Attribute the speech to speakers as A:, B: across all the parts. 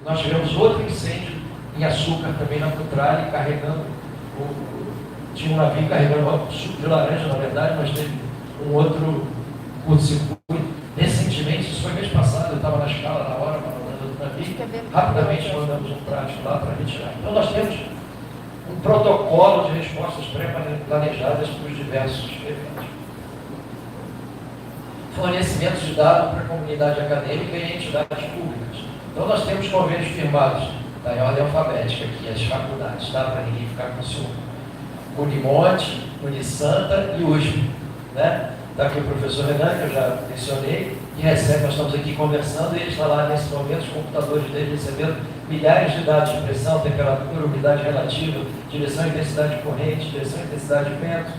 A: Nós tivemos outro incêndio em Açúcar, também na Cutrale, carregando, tinha um navio carregando suco de laranja, na verdade, mas teve um outro curto-circuito. Recentemente, isso foi mês passado, eu estava na escala na hora, mandando o navio, rapidamente mandamos um prático lá para retirar. Então nós temos um protocolo de respostas pré-planejadas para os diversos eventos. Fornecimento de dados para a comunidade acadêmica e entidades públicas. Então nós temos convênios firmados, está em ordem alfabética aqui, as faculdades, tá? Para ninguém ficar com ciúme. Unimonte, Unisanta e USP. Né? Está aqui o professor Renan, que eu já mencionei, e recebe, nós estamos aqui conversando, e ele está lá nesse momento, os computadores dele recebendo milhares de dados de pressão, temperatura, umidade relativa, direção e intensidade de corrente, direção e intensidade de vento,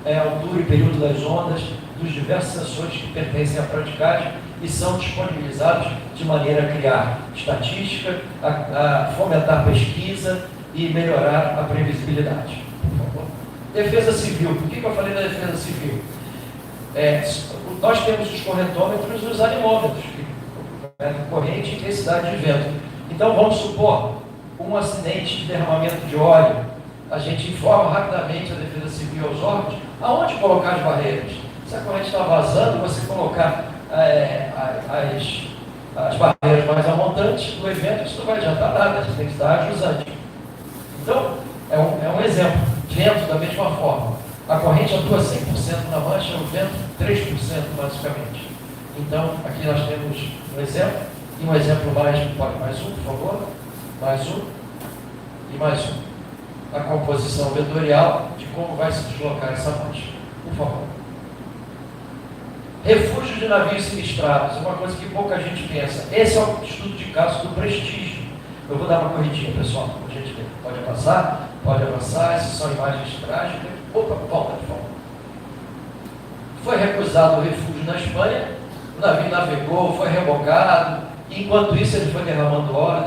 A: altura e período das ondas, dos diversos sensores que pertencem à praticagem e são disponibilizados de maneira a criar estatística, a fomentar pesquisa e melhorar a previsibilidade. Por favor. Defesa civil. Por que eu falei da defesa civil? Nós temos os correntômetros e os anemômetros, corrente e intensidade de vento. Então, vamos supor um acidente de derramamento de óleo, a gente informa rapidamente a defesa civil aos órgãos aonde colocar as barreiras. Se a corrente está vazando, você colocar as barreiras mais amontantes do evento, isso não vai adiantar nada, você tem que estar ajusante. Então, é um exemplo. Vento, da mesma forma. A corrente atua 100% na mancha, o vento 3% basicamente. Então, aqui nós temos um exemplo, e um exemplo mais um, por favor. Mais um, e mais um. A composição vetorial de como vai se deslocar essa mancha. Por favor. Refúgio de navios sinistrados, é uma coisa que pouca gente pensa. Esse é o estudo de caso do Prestígio. Eu vou dar uma corridinha, pessoal, para a gente ver. Pode passar, pode avançar, essas são imagens trágicas. Opa, volta de volta. Foi recusado o refúgio na Espanha, o navio navegou, foi rebocado, e enquanto isso ele foi derramando óleo.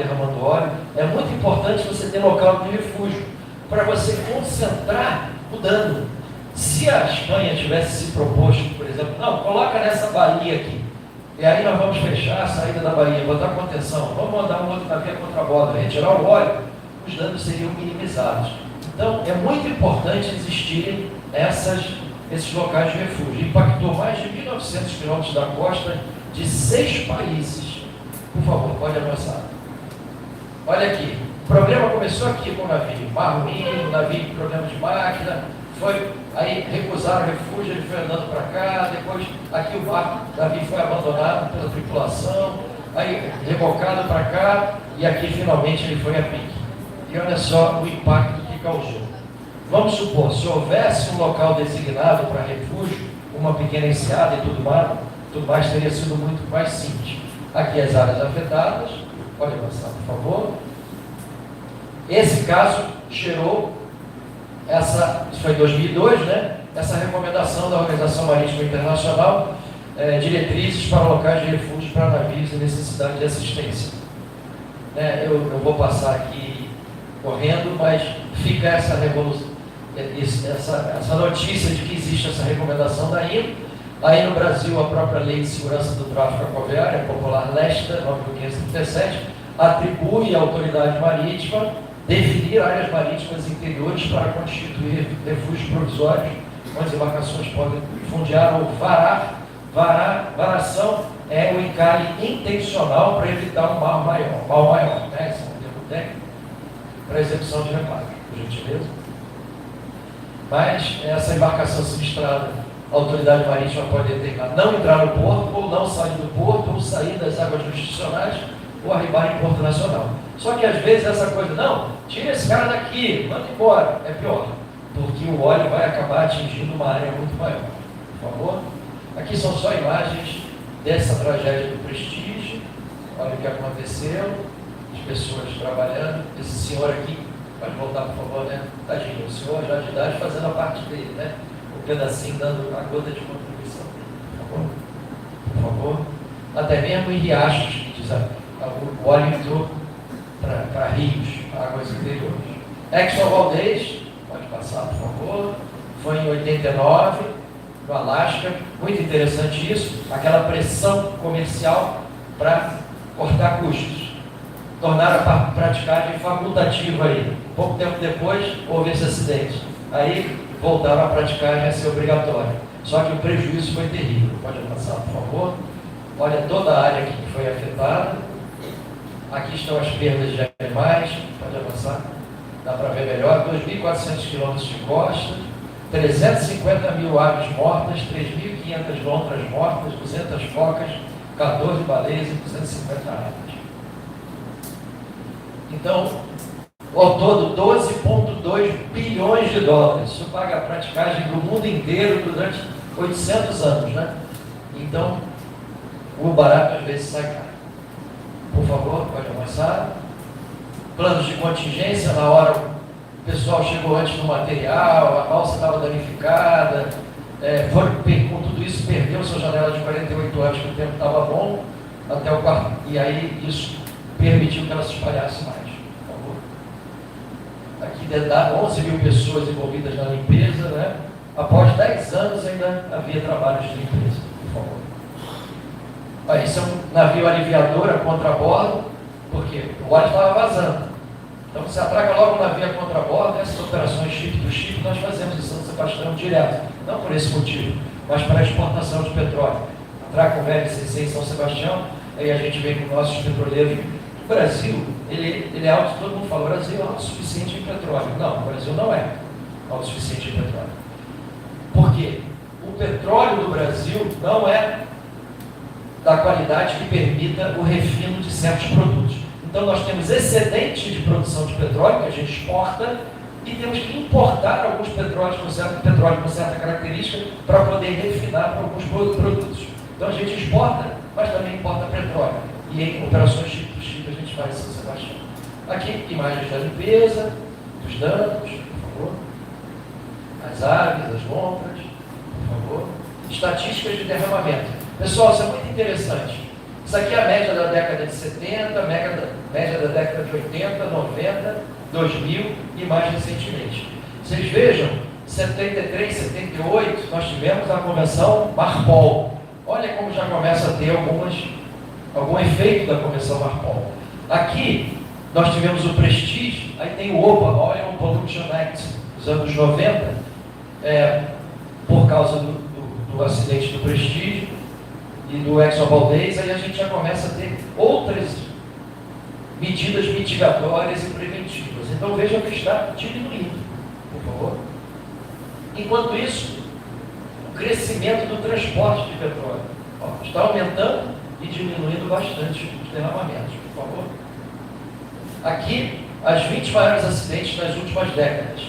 A: É muito importante você ter local de refúgio, para você concentrar o dano. Se a Espanha tivesse se proposto, por exemplo, não, coloca nessa baía aqui, e aí nós vamos fechar a saída da baía, botar contenção, vamos mandar um outro navio contra a borda, retirar o óleo, os danos seriam minimizados. Então, é muito importante existirem esses locais de refúgio. Impactou mais de 1.900 quilômetros da costa de 6 países. Por favor, pode avançar. Olha aqui, o problema começou aqui com o navio, mar ruim, o navio com problema de máquina, aí recusaram o refúgio, ele foi andando para cá, depois aqui o navio foi abandonado pela tripulação, aí rebocado para cá, e aqui finalmente ele foi a pique. E olha só o impacto que causou. Vamos supor, se houvesse um local designado para refúgio, uma pequena enseada e tudo mais teria sido muito mais simples. Aqui as áreas afetadas, pode avançar, por favor. Esse caso gerou isso foi em 2002, né? Essa recomendação da Organização Marítima Internacional, diretrizes para locais de refúgio para navios em necessidade de assistência. Eu vou passar aqui correndo, mas fica essa notícia de que existe essa recomendação da IMO. Aí no Brasil, a própria Lei de Segurança do Tráfego Aquaviário, a popular LESTA, 9.537, atribui à autoridade marítima definir áreas marítimas interiores para constituir refúgios provisórios, onde as embarcações podem fundear ou varar. Varação é o encalhe intencional para evitar um mal maior, né? Esse é um termo técnico para execução de reparo, por gentileza. Mas essa embarcação sinistrada, a autoridade marítima pode determinar não entrar no porto, ou não sair do porto, ou sair das águas jurisdicionais, ou arribar em porto nacional. Só que às vezes essa coisa, não, tira esse cara daqui, manda embora, é pior, porque o óleo vai acabar atingindo uma área muito maior. Por favor. Aqui são só imagens dessa tragédia do Prestígio. Olha o que aconteceu, as pessoas trabalhando. Esse senhor aqui, pode voltar por favor, né? Tadinho, o senhor já de idade fazendo a parte dele, né? Um pedacinho dando a gota de contribuição. Por favor. Até mesmo em riachos, que diz o óleo entrou para rios, águas interiores. Exxon Valdez, pode passar por favor, foi em 89, no Alasca, muito interessante isso, aquela pressão comercial para cortar custos. tornaram a praticagem facultativa aí. Pouco tempo depois, houve esse acidente. Aí, voltaram a praticagem a ser obrigatória. Só que o prejuízo foi terrível. Pode avançar, por favor. Olha toda a área aqui que foi afetada. Aqui estão as perdas de animais. Pode avançar. Dá para ver melhor. 2.400 quilômetros de costa, 350 mil aves mortas, 3.500 lontras mortas, 200 focas, 14 baleias e 250 aves. Então, ao todo, 12,2 bilhões de dólares. Isso paga a praticagem do mundo inteiro durante 800 anos, né? Então, o barato às vezes sai caro. Por favor, pode avançar. Planos de contingência, na hora o pessoal chegou antes do material, a balsa estava danificada, com tudo isso perdeu sua janela de 48 anos, que o tempo estava bom, até o quarto, e aí isso permitiu que ela se espalhasse mais. Por favor. Aqui dá 11 mil pessoas envolvidas na limpeza, né? Após 10 anos ainda havia trabalhos de limpeza. Por favor. Aí, isso é um navio aliviador a contrabordo, porque o óleo estava vazando. Então você atraca logo o navio a contrabordo. Essas operações chip do chip nós fazemos em São Sebastião direto. Não por esse motivo, mas para a exportação de petróleo. Atraca o VLCC em São Sebastião, aí a gente vem com nossos petroleiros. O Brasil, ele é todo mundo fala, o Brasil é autossuficiente em petróleo. Não, o Brasil não é autossuficiente em petróleo. Por quê? O petróleo do Brasil não é da qualidade que permita o refino de certos produtos. Então nós temos excedente de produção de petróleo, que a gente exporta, e temos que importar alguns petróleos com certa característica para poder refinar para alguns produtos. Então a gente exporta, mas também importa petróleo. E em operações chip do chip a gente faz em São Sebastião. Aqui, imagens da limpeza, dos danos, por favor. As aves, as lontras, por favor. Estatísticas de derramamento. Pessoal, isso é muito interessante. Isso aqui é a média da década de 70, média da década de 80, 90, 2000 e mais recentemente. Vocês vejam, 73, 78, nós tivemos a Convenção Marpol. Olha como já começa a ter algum efeito da Convenção Marpol. Aqui, nós tivemos o Prestige, aí tem o OPA, Oil Pollution Act, dos anos 90, por causa do acidente do Prestige e do Exxon Valdez, aí a gente já começa a ter outras medidas mitigatórias e preventivas. Então vejam que está diminuindo, por favor. Enquanto isso, o crescimento do transporte de petróleo está aumentando e diminuindo bastante os derramamentos, por favor. Aqui, as 20 maiores acidentes nas últimas décadas.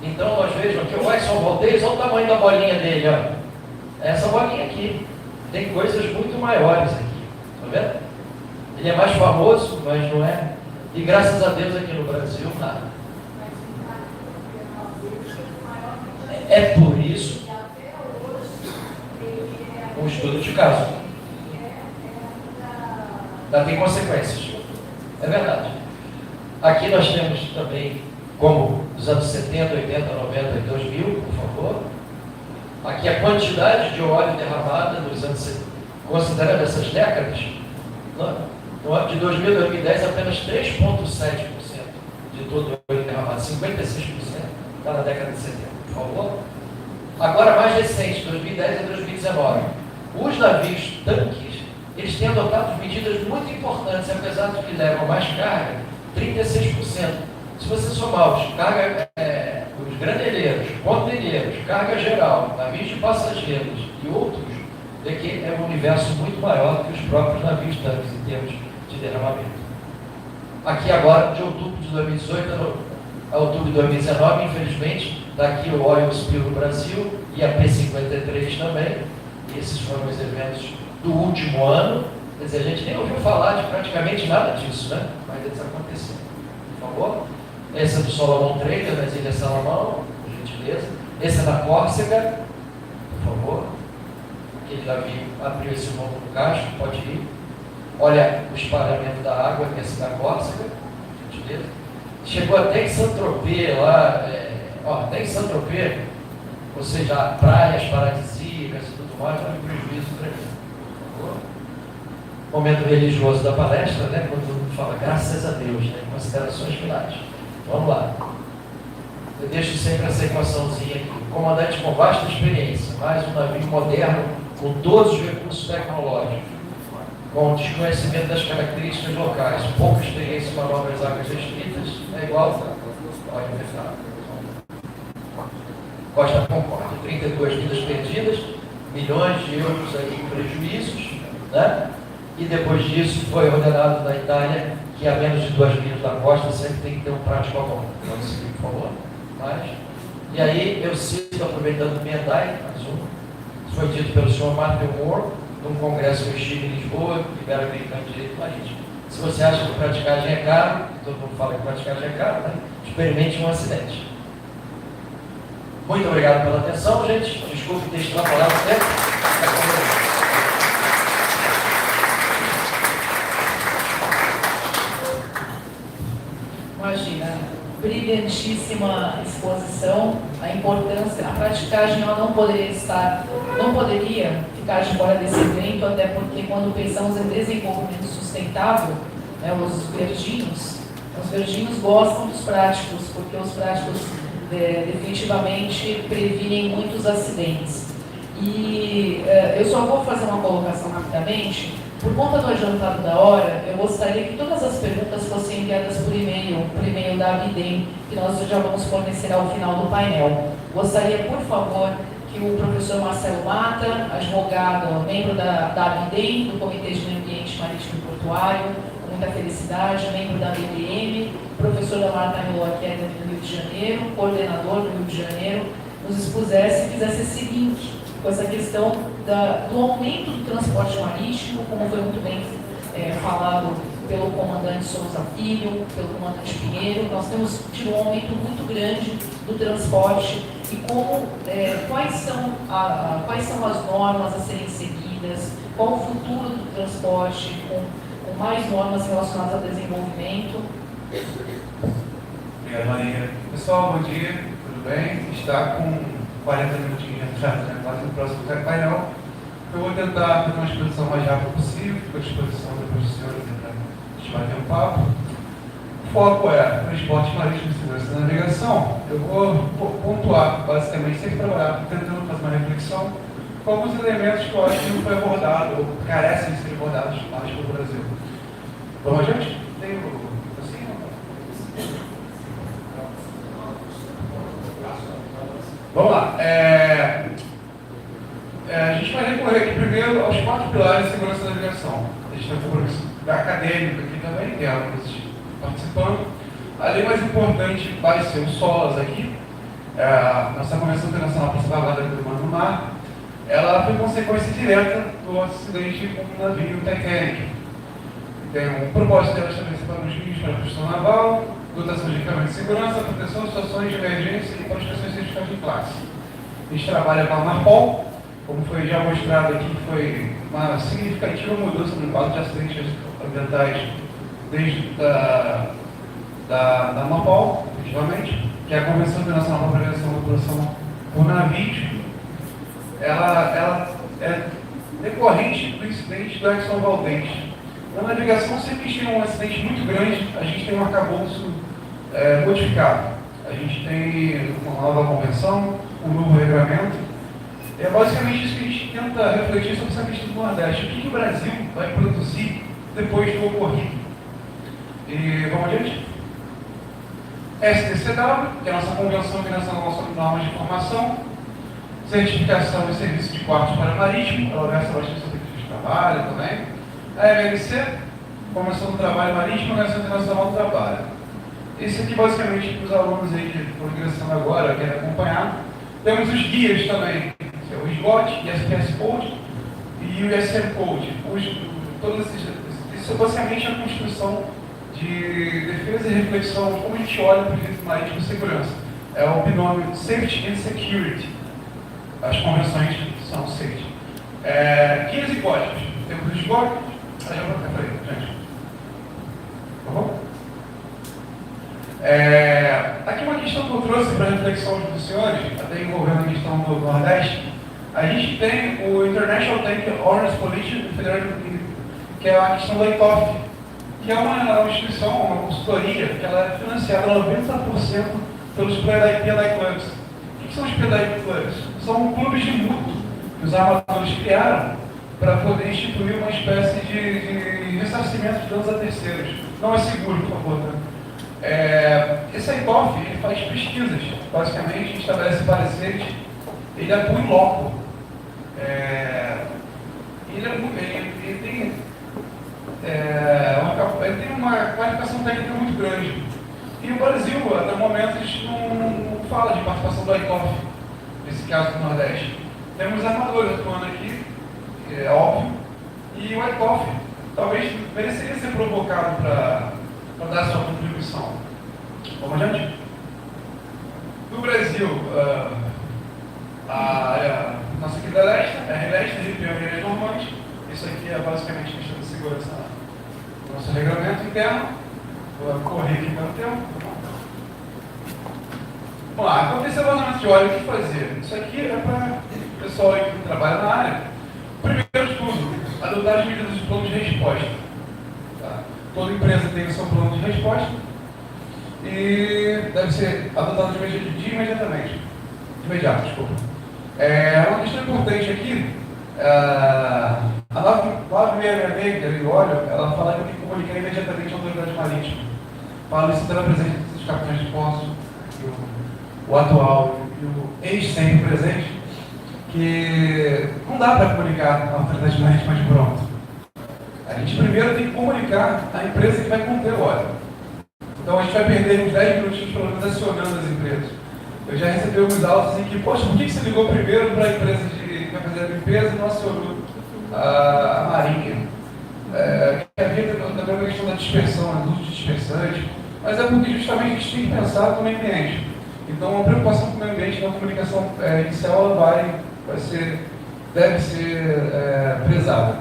A: Então nós vejam que o Exxon Valdez, olha o tamanho da bolinha dele, ó. Essa bolinha aqui. Tem coisas muito maiores aqui, tá vendo? Ele é mais famoso, mas não é. E graças a Deus aqui no Brasil, nada. É por isso um estudo de caso. Ainda tem consequências. É verdade. Aqui nós temos também, como dos anos 70, 80, 90 e 2000, por favor. Aqui a quantidade de óleo derramada nos anos 70, considerando essas décadas, no ano de 2000 a 2010, apenas 3,7% de todo o óleo derramado, 56% está na década de 70, por favor. Agora, mais recente, 2010 a 2019, os navios tanques, eles têm adotado medidas muito importantes, apesar de que levam mais carga, 36%. Se você somar os graneleiros, conteneiros, carga geral, navios de passageiros e outros, é que é um universo muito maior do que os próprios navios tanques em termos de derramamento. Aqui agora, de outubro de 2018 a outubro de 2019, infelizmente, está aqui o Oil Spill no Brasil e a P53 também. Esses foram os eventos do último ano. Quer dizer, a gente nem ouviu falar de praticamente nada disso, né? Mas eles aconteceram. Por favor. Essa é do Solomon Trader, nas Ilhas Salomão, por gentileza. Essa é da Córcega, por favor. Aquele navio abriu esse novo no casco, pode ir. Olha o espalhamento da água, que é essa da Córcega, por gentileza. Chegou até em Saint-Tropez lá, até em Saint-Tropez, ou seja, praias paradisíacas e tudo mais, olha o prejuízo tremendo, por favor. momento religioso da palestra, né? Quando todo mundo fala graças a Deus, né? Considerações finais. Vamos lá. Eu deixo sempre essa equaçãozinha aqui. Comandante com vasta experiência, mais um navio moderno com todos os recursos tecnológicos, com desconhecimento das características locais, pouca experiência em manobras águas restritas, é igual, pode fechar. Costa Concórdia, 32 vidas perdidas, milhões de euros aí em prejuízos, né? E depois disso foi ordenado na Itália que a menos de 2 milhas da costa sempre tem que ter um prático a mão. Pode seguir, por favor. E aí eu cito, aproveitando o Mendai, mais um, foi dito pelo senhor Matthew Moore, num congresso que eu estive em Lisboa, Ibero-Americano de Direito Marítimo. Se você acha que praticagem é caro, todo mundo fala que praticagem é caro, né? Experimente um acidente. Muito obrigado pela atenção, gente. Desculpe ter extrapolado o tempo.
B: Imagina, brilhantíssima exposição, a importância, a praticagem ela não poderia ficar de fora desse evento, até porque quando pensamos em desenvolvimento sustentável, né, os verdinhos gostam dos práticos, porque os práticos definitivamente previnem muitos acidentes. E eu só vou fazer uma colocação rapidamente. Por conta do adiantado da hora, eu gostaria que todas as perguntas fossem enviadas por e-mail da Abidem, que nós já vamos fornecer ao final do painel. Gostaria, por favor, que o professor Marcelo Mata, advogado, membro da Abidem, do Comitê de Meio Ambiente Marítimo e Portuário, com muita felicidade, membro da BDM, professor da Maritime Law Academy do Rio de Janeiro, coordenador do Rio de Janeiro, nos expusesse e fizesse esse link com essa questão do aumento do transporte marítimo, como foi muito bem falado pelo comandante Souza Filho, pelo comandante Pinheiro. Nós temos tido um aumento muito grande do transporte e quais são as normas a serem seguidas, qual o futuro do transporte com mais normas relacionadas ao desenvolvimento.
C: Obrigado, Maria. Pessoal, bom dia, tudo bem? Está com 40 minutinhos de entrada, né? Quase no próximo painel. Eu vou tentar fazer uma exposição mais rápida possível, fico à disposição da professora para a gente bater um papo. O foco é transporte marítimo, segurança da navegação. Eu vou pontuar, basicamente, sempre trabalhar, tentando fazer uma reflexão com alguns elementos que eu acho que não foi abordado, ou carecem de ser abordados mais pelo Brasil. Vamos adiante? Tem assim, não? Vamos lá. A gente vai recorrer aqui primeiro aos 4 pilares de segurança da navegação. A gente tem um compromisso acadêmico aqui também, tem alunos participando. A lei mais importante vai ser o SOLAS aqui, nossa Convenção Internacional para a Salvaguarda do Humano no Mar. Ela foi consequência direta do acidente com um navio Titanic. Tem um propósito dela estabelecer para os meios para a construção naval, dotação de equipamentos de segurança, proteção de situações de emergência e qualificações certificadas de classe. A gente trabalha com a Marpol, como foi já mostrado aqui, foi uma significativa mudança no quadro de acidentes ambientais desde da Marpol, efetivamente, que é a Convenção Internacional para a Prevenção da Poluição por Navios. Ela é decorrente do incidente do Exxon Valdez. Na navegação, sempre que tem um acidente muito grande, a gente tem um arcabouço modificado. A gente tem uma nova convenção, um novo regulamento. É basicamente isso que a gente tenta refletir sobre essa questão do Nordeste. O que o Brasil vai produzir depois do ocorrido? E vamos adiante? STCW, que é a nossa Convenção Internacional sobre Normas de Formação, certificação e serviço de quartos para marítimo, ela versa bastante sobre o trabalho também. A MLC, Convenção do Trabalho Marítimo, Organização Internacional do Trabalho. Esse aqui, basicamente, para os alunos aí que estão ingressando agora, querem acompanhar. Temos os guias também, que é o SGOT, SPS Code e o SM Code. Todos isso é basicamente a construção de defesa e reflexão de como a gente olha para o direito marítimo e segurança. É o binômio Safety and Security. As convenções são safety. Guias e códigos. Temos os códigos. Aí eu vou ficar gente. Tá bom? Aqui uma questão que eu trouxe para a reflexão dos senhores, até envolvendo a questão do Nordeste. A gente tem o International Tank Owners Coalition que é a questão do ITOF, que é uma instituição, uma consultoria, que ela é financiada 90% pelos PDI Clubs. O que são os PDI Clubs? São clubes de mútuo que os armadores criaram para poder instituir uma espécie de ressarcimento de danos a terceiros. Não é seguro, por favor. Né? Esse ITOF ele faz pesquisas, basicamente estabelece pareceres, ele atua em loco. Ele tem uma qualificação técnica muito grande. E o Brasil, até o momento, a gente não fala de participação do ITOF, nesse caso do Nordeste. Temos armadores atuando aqui, é óbvio, e o ITOF talvez mereceria ser provocado para dar sua contribuição. Vamos adiante? No Brasil, a nossa querida Leste, a R-Leste, RPM e Normantes. Isso aqui é basicamente questão de segurança do nosso regulamento interno. Vou correr aqui pelo tempo. Vamos lá, acontecer vazamento de óleo, o que fazer? Isso aqui é para o pessoal aí que trabalha na área. Primeiro de tudo, adotar as medidas de plano de resposta. Tá? Toda empresa tem o seu plano de resposta e deve ser adotado de imediato, desculpa. Uma questão importante aqui, a 9666, que é do óleo, ela fala que tem que comunicar imediatamente à autoridade marítima. Fala isso pela presença dos capitães de posto, o atual e o ex-sempre presente, que não dá para comunicar à autoridade marítima de pronto. A gente primeiro tem que comunicar à empresa que vai conter o óleo. Então a gente vai perder uns 10 minutinhos pelo menos acionando as empresas. Eu já recebi alguns autos assim que, poxa, por que você ligou primeiro para a empresa que vai fazer a limpeza e não acionou a Marinha? Havia também uma questão da dispersão, do uso de dispersante, mas é porque justamente a gente tem que pensar no meio ambiente. Então a preocupação com o meio ambiente na comunicação inicial ela deve ser prezada.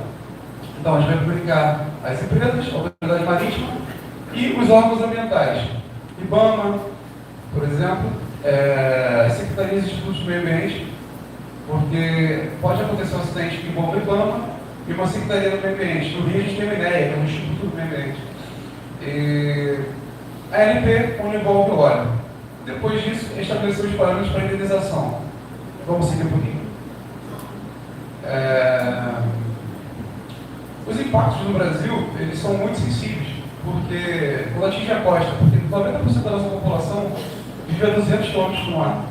C: Então a gente vai comunicar as empresas, a autoridade marítima e os órgãos ambientais. IBAMA, por exemplo, as secretarias de institutos do meio ambiente, porque pode acontecer um acidente que envolve o IBAMA e uma secretaria do meio ambiente. No Rio a gente tem uma ideia, que é um instituto do meio ambiente. E a ANP, onde envolve o óleo. Depois disso, estabelecer os parâmetros para a indenização. Vamos seguir um pouquinho. Os impactos no Brasil, eles são muito sensíveis, porque quando atinge a costa, porque 90% da nossa população vive a 200 km por ano.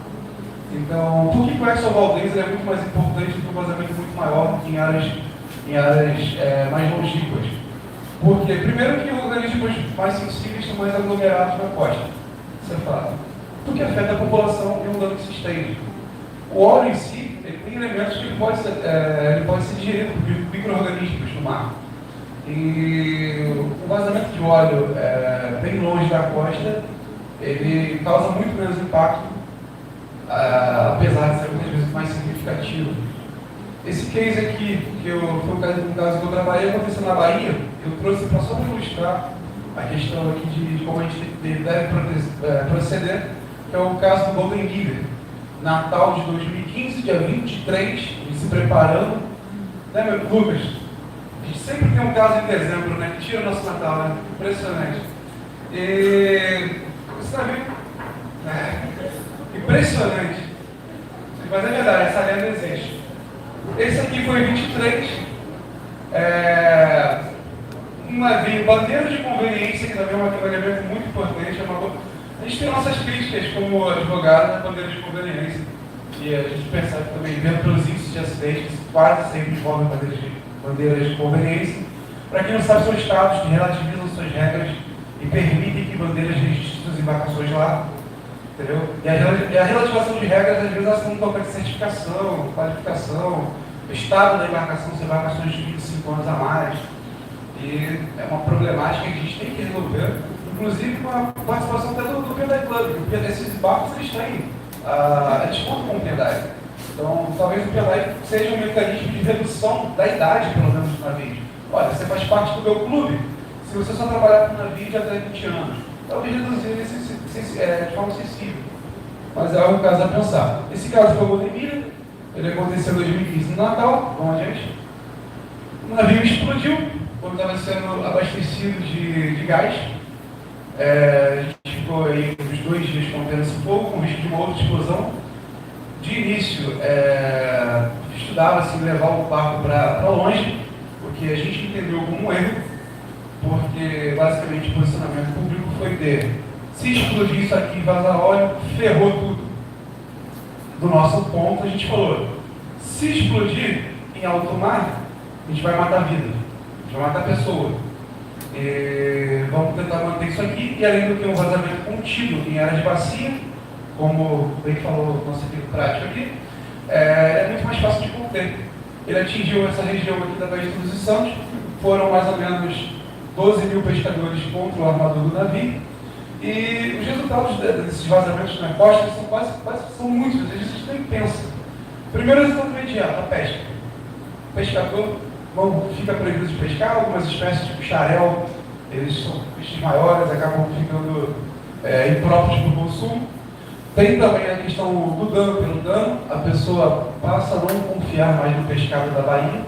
C: Então, por que o Exxon Valdez é muito mais importante do que um vazamento muito maior em áreas mais longínquas? Porque, primeiro, que os organismos mais sensíveis são mais aglomerados na costa. Isso é fato. Porque afeta a população e é um dano que se estende. O óleo em si, ele tem elementos que ele pode ser digerido por micro-organismos no mar. E o vazamento de óleo bem longe da costa, ele causa muito menos impacto, apesar de ser muitas vezes mais significativo. Esse case aqui, foi um caso que eu trabalhei, aconteceu na Bahia, eu trouxe só para ilustrar a questão aqui de como a gente deve proceder, que é o caso do Golden River. Natal de 2015, dia 23, se preparando. Né, Lucas? A gente sempre tem um caso em dezembro, né? Que tira o nosso Natal, né? Impressionante. E você está vendo? Impressionante. Mas é verdade, essa lenda existe. Esse aqui foi 23. Um navio bandeira de conveniência, que também é um elemento muito importante. A gente tem nossas críticas como advogado na bandeira de conveniência. E a gente percebe também, vendo pelos índices de acidentes, quase sempre envolvem bandeiras de conveniência. Para quem não sabe, são estados que relativizam suas regras e permitem que bandeiras registrem suas embarcações lá. Entendeu? E a relativação de regras, às vezes, elas não tocam de certificação, qualificação, estado da embarcação, se embarcações de 25 anos a mais. E é uma problemática que a gente tem que resolver, inclusive com a participação até do PDI Club, porque esses barcos eles contam com o PDI. Então, talvez o PDI seja um mecanismo de redução da idade, pelo menos, do navio. Olha, você faz parte do meu clube, se você só trabalhar com navio de até 20 anos, talvez reduzir de forma sensível. Mas é um caso a pensar. Esse caso foi o Golden River, ele aconteceu em 2015 no Natal, vamos adiante. O navio explodiu, quando estava sendo abastecido de gás. A gente ficou aí uns 2 dias contendo esse fogo, com risco de uma outra explosão. De início, estudava-se levar o barco para longe, porque a gente entendeu como um erro, porque basicamente o posicionamento público foi se explodir isso aqui e vazar óleo, ferrou tudo. Do nosso ponto, a gente falou, se explodir em alto mar, a gente vai matar vida, a gente vai matar pessoa. Vamos tentar manter isso aqui, e além do que um vazamento contínuo em área de bacia, como bem falou o nosso amigo prático aqui, é muito mais fácil de conter. Ele atingiu essa região aqui da Baía de Todos os Santos, foram mais ou menos 12 mil pescadores contra o armador do navio, e os resultados desses vazamentos na costa são muitos, às vezes a gente nem pensa. Primeiro resultado imediato, a pesca. O pescador fica proibido de pescar, algumas espécies tipo xarel, eles são peixes maiores, acabam ficando impróprios para o consumo. Tem também a questão do dano pelo dano, a pessoa passa a não confiar mais no pescado da Bahia,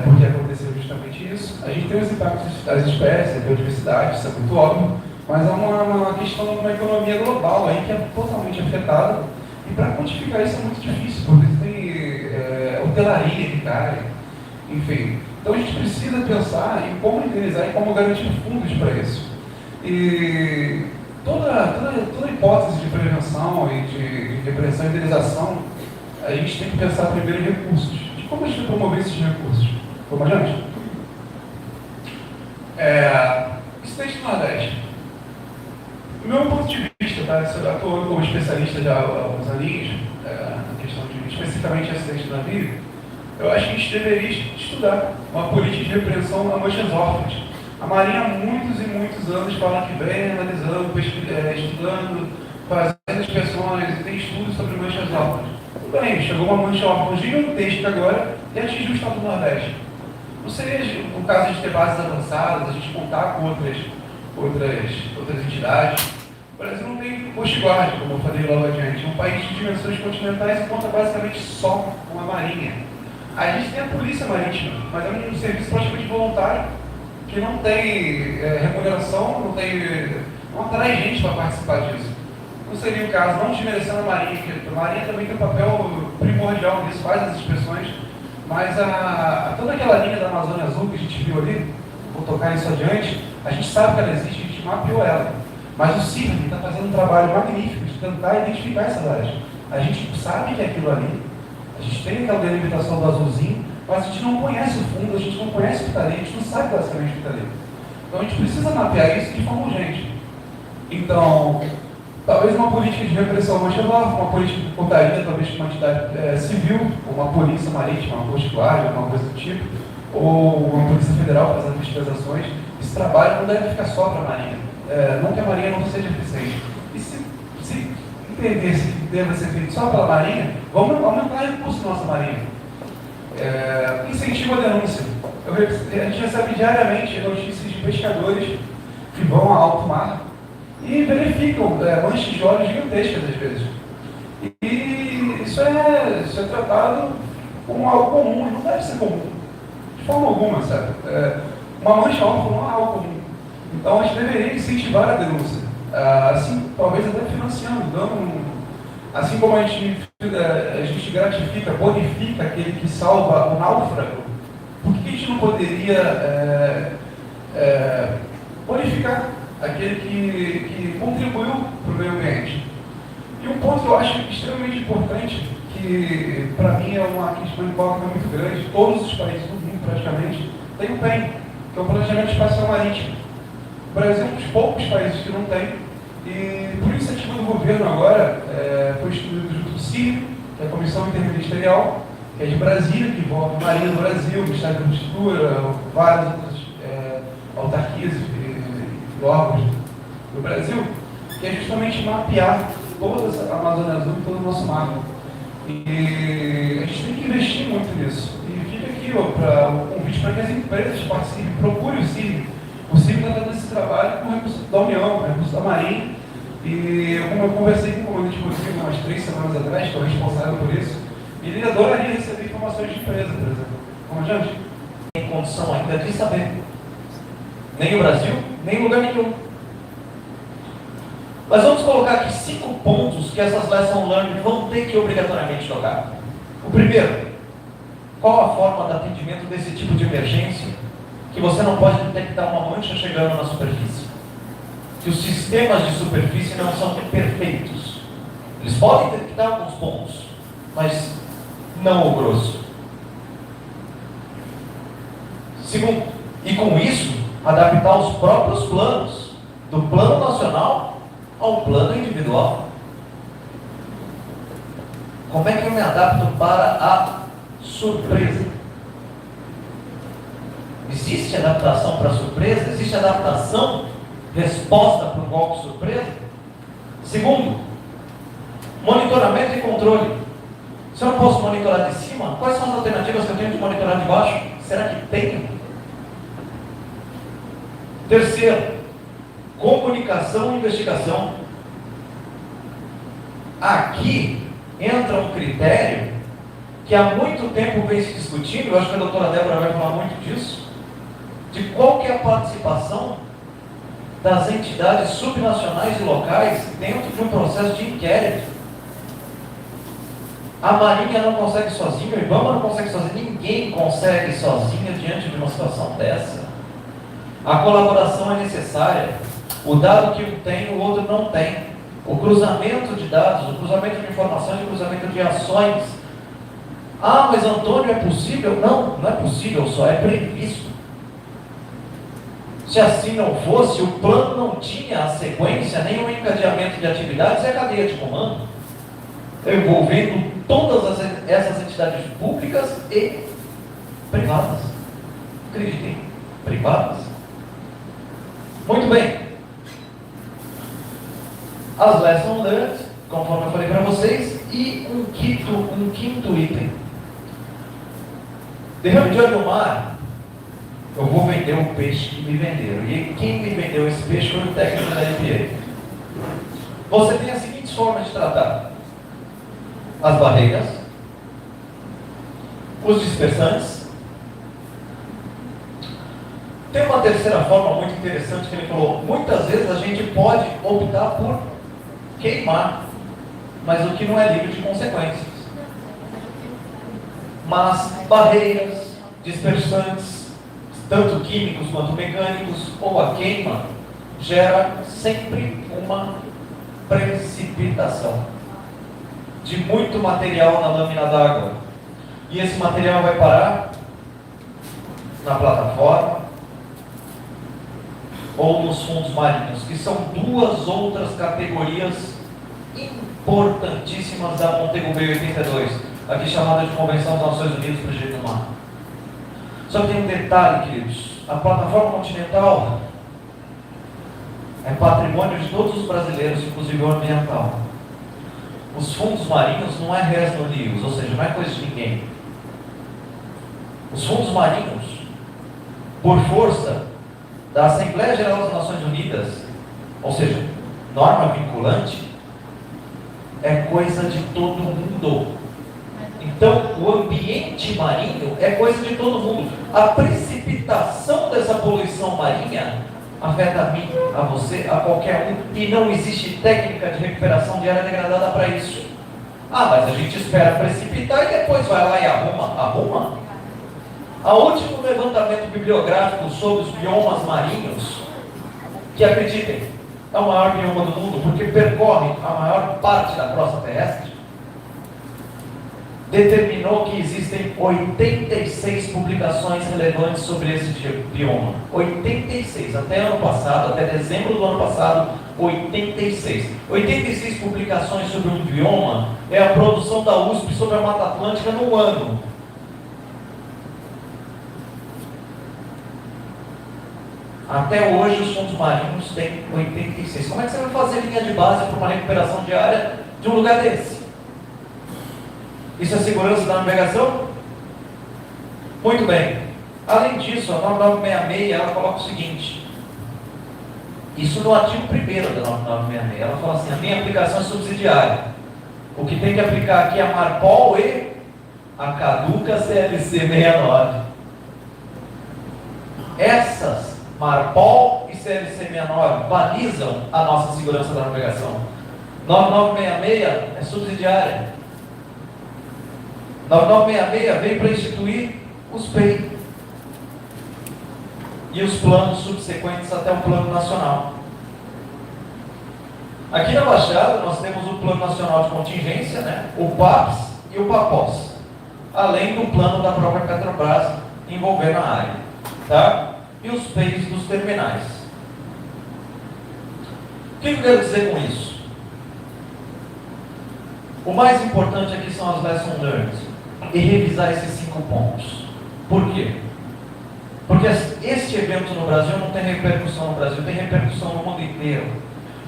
C: porque aconteceu justamente isso. A gente tem os impactos das espécies, da biodiversidade, isso é muito óbvio, mas é uma questão de uma economia global aí que é totalmente afetada, e para quantificar isso é muito difícil, porque tem hotelaria que cai, enfim. Então a gente precisa pensar em como indenizar e como garantir fundos para isso. E toda hipótese de prevenção e de repressão e indenização, a gente tem que pensar primeiro em recursos. De como a gente vai promover esses recursos? Vamos adiante? Estado do Nordeste. Do meu ponto de vista, atuando como especialista já há alguns aninhos, na questão de especificamente acidente do navio, eu acho que a gente deveria estudar uma política de repreensão a manchas órfãs. A Marinha há muitos e muitos anos fala que vem analisando, estudando, fazendo inspeções, e tem estudos sobre manchas órfãs. Tudo bem, chegou uma mancha órfã gigantesca agora e atingiu o estado do Nordeste. Não seria o caso de ter bases avançadas, a gente contar com outras entidades. O Brasil não tem coast guard, como eu falei logo adiante. É um país de dimensões continentais e conta basicamente só com a Marinha. A gente tem a Polícia Marítima, mas é um serviço praticamente voluntário, que não tem remuneração, não atrai gente para participar disso. Não seria o caso, não desmerecendo a Marinha, porque a Marinha também tem um papel primordial nisso, faz as inspeções, mas toda aquela linha da Amazônia Azul que a gente viu ali, vou tocar isso adiante, a gente sabe que ela existe, a gente mapeou ela. Mas o CIRM está fazendo um trabalho magnífico de tentar identificar essas áreas. A gente sabe que é aquilo ali, a gente tem aquela delimitação do azulzinho, mas a gente não conhece o fundo, a gente não conhece o que está ali, a gente não sabe basicamente o que está ali. Então a gente precisa mapear isso de forma urgente. Então, talvez uma política de repressão mais nova, uma política de pontaria, talvez com uma entidade civil, uma polícia marítima, uma coast guard, alguma coisa do tipo, ou uma polícia federal fazendo fiscalizações. Esse trabalho não deve ficar só para a Marinha. Não que a Marinha não seja eficiente. E se entender se deve ser feito só pela Marinha, vamos aumentar o recurso da nossa Marinha. Incentivo à denúncia. A gente recebe diariamente notícias de pescadores que vão a alto mar e verificam manchas de óleo gigantescas às vezes. E isso é tratado como algo comum, não deve ser comum, de forma alguma, sabe? Uma mancha órfã não é algo comum. Então a gente deveria incentivar a denúncia, assim, talvez até financiando, assim como a gente gratifica, bonifica aquele que salva o náufrago, por que a gente não poderia bonificar aquele que contribuiu para o meio ambiente? E um ponto que eu acho extremamente importante, que para mim é uma questão incógnita muito grande, todos os países do mundo praticamente têm o PEM, que é o Planejamento Espacial Marítimo. O Brasil é um dos poucos países que não tem, e por iniciativa do governo agora, foi instituído junto do CIRM, que é a Comissão Interministerial, que é de Brasília, que envolve a Marinha do Brasil, o Ministério da Agricultura, várias outras autarquias e órgãos do Brasil, que é justamente mapear toda a Amazônia Azul e todo o nosso mar. E a gente tem que investir muito nisso. E fica aqui o convite para que as empresas participem, procurem o CIRM. O CIRM está dando esse trabalho com recursos da União, com recursos da Marinha. E como eu conversei com o comandante Rodrigo umas 3 semanas atrás, que é o responsável por isso, ele adoraria receber informações de empresa, por exemplo. Vamos adiante?
A: condição ainda de saber. Nem o Brasil, nem lugar nenhum. Mas vamos colocar aqui 5 pontos que essas lesson learned vão ter que obrigatoriamente tocar. O primeiro, qual a forma de atendimento desse tipo de emergência que você não pode detectar uma mancha chegando na superfície? Que os sistemas de superfície não são perfeitos. Eles podem detectar alguns pontos, mas não o grosso. Segundo, e com isso, adaptar os próprios planos, do plano nacional ao plano individual. Como é que eu me adapto para a surpresa? Existe adaptação para a surpresa? Existe adaptação, resposta para um golpe surpresa? Segundo, monitoramento e controle. Se eu não posso monitorar de cima, quais são as alternativas que eu tenho de monitorar de baixo? Será que tenho? Terceiro, comunicação e investigação. Aqui entra um critério que há muito tempo vem se discutindo, eu acho que a doutora Débora vai falar muito disso, de qual que é a participação das entidades subnacionais e locais dentro de um processo de inquérito. A Marinha não consegue sozinha, o IBAMA não consegue sozinho, ninguém consegue sozinho diante de uma situação dessa. A colaboração é necessária. O dado que um tem, o outro não tem. O cruzamento de dados, o cruzamento de informações, o cruzamento de ações. Ah, mas Antônio, é possível? Não, não é possível, só é previsto. Se assim não fosse, o plano não tinha a sequência, nem o encadeamento de atividades e a cadeia de comando, envolvendo todas essas entidades públicas e privadas. Acreditem, privadas. Muito bem. As lessons learned, conforme eu falei para vocês, e um quinto item. Derrame de óleo no mar, eu vou vender o peixe que me venderam. E quem me vendeu esse peixe foi o técnico da EPA. Você tem as seguintes formas de tratar: as barreiras, os dispersantes. Tem uma terceira forma muito interessante que ele falou: muitas vezes a gente pode optar por queimar, mas o que não é livre de consequências. Mas barreiras, dispersantes, tanto químicos quanto mecânicos, ou a queima, gera sempre uma precipitação de muito material na lâmina d'água. E esse material vai parar na plataforma ou nos fundos marinhos, que são duas outras categorias importantíssimas da Montego Bay 82, aqui chamada de Convenção das Nações Unidas para o Direito do Mar. Só que tem um detalhe, queridos: a plataforma continental é patrimônio de todos os brasileiros, inclusive o ambiental. Os fundos marinhos não é res no rios, ou seja, não é coisa de ninguém. Os fundos marinhos, por força da Assembleia Geral das Nações Unidas, ou seja, norma vinculante, é coisa de todo mundo. Então, o ambiente marinho é coisa de todo mundo. A precipitação dessa poluição marinha afeta a mim, a você, a qualquer um, e não existe técnica de recuperação de área degradada para isso. Ah, mas a gente espera precipitar e depois vai lá e arruma. Arruma? O último levantamento bibliográfico sobre os biomas marinhos, que, acreditem, é o maior bioma do mundo, porque percorre a maior parte da crosta terrestre, determinou que existem 86 publicações relevantes sobre esse bioma. 86, até ano passado, até dezembro do ano passado, 86. 86 publicações sobre um bioma é a produção da USP sobre a Mata Atlântica no ano. Até hoje os fundos marinhos têm 86. Como é que você vai fazer linha de base para uma recuperação diária de um lugar desse? Isso é segurança da navegação? Muito bem. Além disso, a norma 966, ela coloca o seguinte: isso no artigo 1º da norma 966, ela fala assim: a minha aplicação é subsidiária. O que tem que aplicar aqui é a Marpol e a caduca CLC 69. Essas, Marpol e CLC 69, balizam a nossa segurança da navegação. 9966 é subsidiária. 9966 veio para instituir os PEI e os planos subsequentes até o Plano Nacional. Aqui na Baixada nós temos o Plano Nacional de Contingência, né? O PAPS e o PAPOS, além do plano da própria Petrobras envolvendo a área, tá? E os PEIs dos terminais. O que eu quero dizer com isso? O mais importante aqui são as lessons learned e revisar esses 5 pontos. Por quê? Porque este evento no Brasil não tem repercussão no Brasil, tem repercussão no mundo inteiro.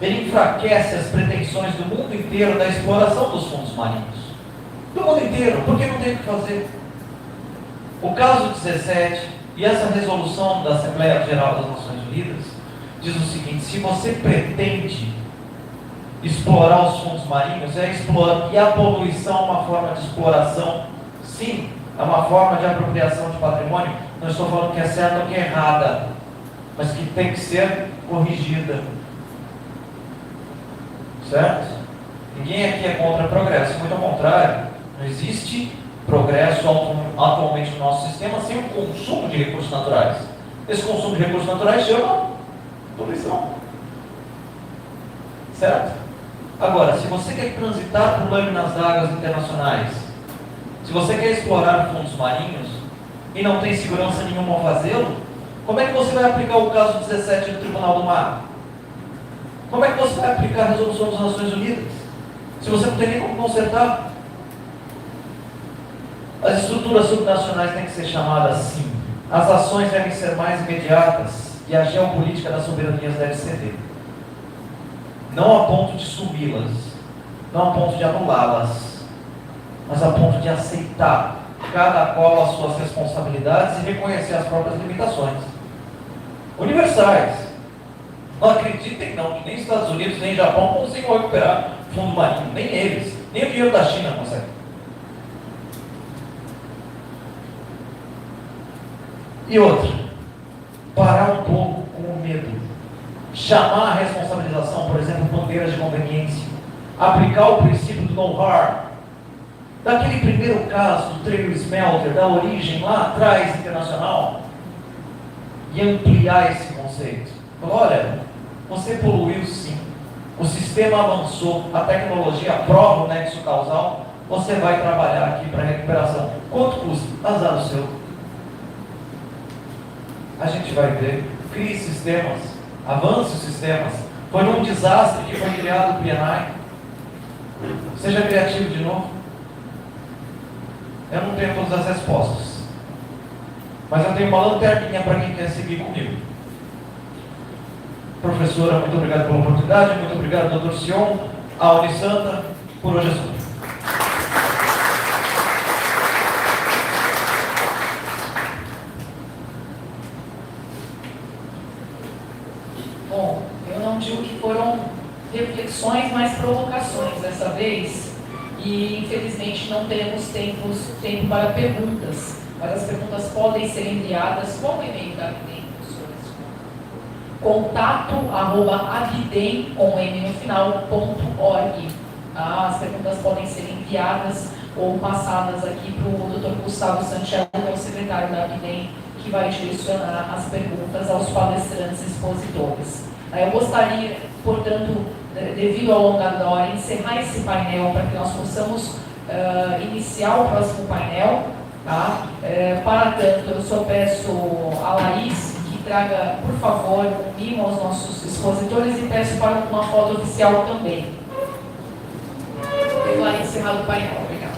A: Ele enfraquece as pretensões do mundo inteiro da exploração dos fundos marinhos. Do mundo inteiro, porque não tem o que fazer. O caso 17 e essa resolução da Assembleia Geral das Nações Unidas diz o seguinte: se você pretende explorar os fundos marinhos, e a poluição é uma forma de exploração, sim, é uma forma de apropriação de patrimônio. Não estou falando que é certa ou que é errada, mas que tem que ser corrigida. Certo? Ninguém aqui é contra progresso, muito ao contrário. Não existe progresso atualmente no nosso sistema sem o consumo de recursos naturais. Esse consumo de recursos naturais chama poluição. Certo? Agora, se você quer transitar por lâminas d'água internacionais, se você quer explorar fundos marinhos e não tem segurança nenhuma ao fazê-lo, como é que você vai aplicar o caso 17 do Tribunal do Mar? Como é que você vai aplicar a resolução das Nações Unidas, se você não tem nem como consertar? As estruturas subnacionais têm que ser chamadas assim. As ações devem ser mais imediatas e a geopolítica das soberanias deve ceder. Não a ponto de sumi-las, não a ponto de anulá-las, mas a ponto de aceitar cada qual as suas responsabilidades e reconhecer as próprias limitações universais. Não acreditem não, que nem Estados Unidos nem Japão conseguem recuperar fundo marinho, nem eles, nem o dinheiro da China consegue. E outra, parar um pouco com o medo, chamar a responsabilização, por exemplo, bandeiras de conveniência, aplicar o princípio do no harm, daquele primeiro caso do Trail Smelter, da origem lá atrás internacional, e ampliar esse conceito. Olha, você poluiu sim, o sistema avançou, a tecnologia prova o nexo causal, você vai trabalhar aqui para recuperação. Quanto custa? Azar o seu. A gente vai ver, crie sistemas, avance os sistemas. Foi num desastre que foi criado o PNI. Seja criativo de novo. Eu não tenho todas as respostas, mas eu tenho uma lanterninha para quem quer seguir comigo. Professora, muito obrigado pela oportunidade, muito obrigado, Dr. Sion, a Unisanta, por hoje é só.
B: Bom, eu não digo que foram reflexões, mas provocações dessa vez, e infelizmente não temos tempo para perguntas, mas as perguntas podem ser enviadas como e-mail da Abidem, professores. contato@abidem, com M no final, .org. As perguntas podem ser enviadas ou passadas aqui para o Dr. Gustavo Santiago, que é o secretário da Abidem, que vai direcionar as perguntas aos palestrantes e expositores. Eu gostaria, portanto, devido ao alongado da hora, encerrar esse painel para que nós possamos iniciar o próximo painel. Tá? Para tanto, eu só peço a Laís que traga, por favor, um mimo aos nossos expositores e peço para uma foto oficial também. Eu vou encerrar o painel. Obrigada.